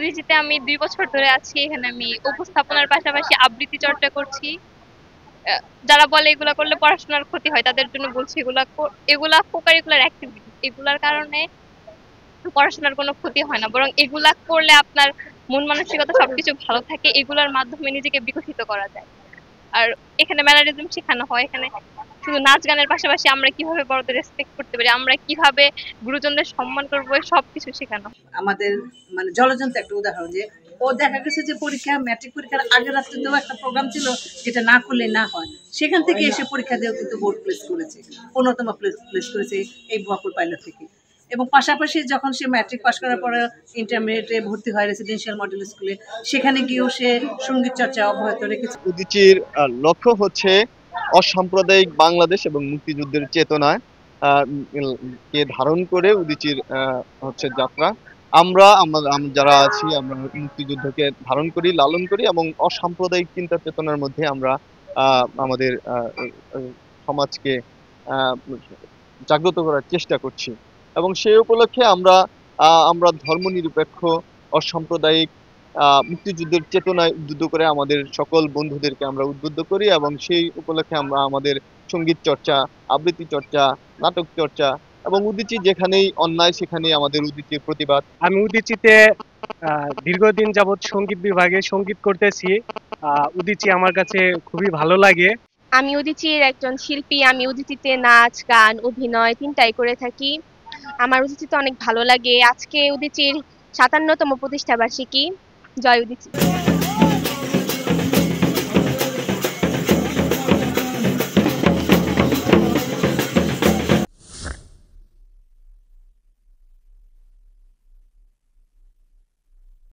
উদীচীতে আমি ২ বছর ধরে আছি। এখানে আমি উপস্থাপনার পাশাপাশি আবৃত্তি চর্চা করছি। যারা বলে এগুলা করলে পড়াশোনার ক্ষতি হয় তাদের জন্য বলছি এগুলা কো-কারিকুলার অ্যাক্টিভিটি। এগুলার কারণে পড়াশোনার কোনো ক্ষতি হয় না। বরং এগুলা করলে আপনার মন মানসিকতা সবকিছু ভালো থাকে। এগুলার মাধ্যমে নিজেকে বিকশিত করা যায়। আর এখানে ম্যানারিজম শেখানো হয়। এখানে শুধু নাচ গানের পাশাপাশি আমরা কিভাবে বড়দের রেসপেক্ট করতে পারি, আমরা কিভাবে গুরুজনদের সম্মান করবো সবকিছু শেখানো হয়। আমাদের মানে জলজন্ত একটা উদাহরণ যে ও দেখা গেছে যে পরীক্ষা ম্যাট্রিক পরীক্ষার আগের রাত্রিতেও একটা প্রোগ্রাম ছিল যেটা না করলে না হয়, সেখান থেকে এসে পরীক্ষা দিয়েও কিন্তু বোর্ড প্লেস করেছে, 15তম প্লেস করেছে এই বকুল পাইলট থেকে। এবং পাশাপাশি যখন সে ম্যাট্রিক পাশ করার পরে ইন্টারমিডিয়েটে ভর্তি হয় রেসিডেন্সিয়াল মডেল স্কুলে, সেখানে গিয়েও সে সঙ্গীত চর্চা অব্যাহত রেখেছে। উদীচীর লক্ষ্য হচ্ছে অসাম্প্রদায়িক বাংলাদেশ এবং মুক্তিযুদ্ধের চেতনায় কে ধারণ করে উদীচীর হচ্ছে যাত্রা। আমরা যারা আছি আমরা মুক্তিযুদ্ধকে ধারণ করি, লালন করি এবং অসাম্প্রদায়িক চিন্তা চেতনার মধ্যে আমরা আমাদের সমাজকে জাগ্রত করার চেষ্টা করছি। এবং সেই উপলক্ষে আমরা ধর্মনিরপেক্ষ অসাম্প্রদায়িক মুক্তিযুদ্ধের চেতনায় উদ্বুদ্ধ করে আমাদের সকল বন্ধুদেরকে আমরা উদ্বুদ্ধ করি এবং সেই উপলক্ষে আমরা আমাদের সঙ্গীত চর্চা, আবৃত্তি চর্চা, নাটক চর্চা এবং উদীচী যেখানেই অন্যায় সেখানেই আমাদের উদীচীর প্রতিবাদ। আমি উদীচীতে দীর্ঘদিন যাবৎ সঙ্গীত বিভাগে সঙ্গীত করতেছি। উদীচী আমার কাছে খুবই ভালো লাগে। আমি উদীচীর একজন শিল্পী। আমি উদীচীতে নাচ, গান, অভিনয় ৩টাই করে থাকি। আমার উদীচীতে অনেক ভালো লাগে। আজকে উদীচীর ৫৭তম প্রতিষ্ঠাবার্ষিকী। জয় উদীচী।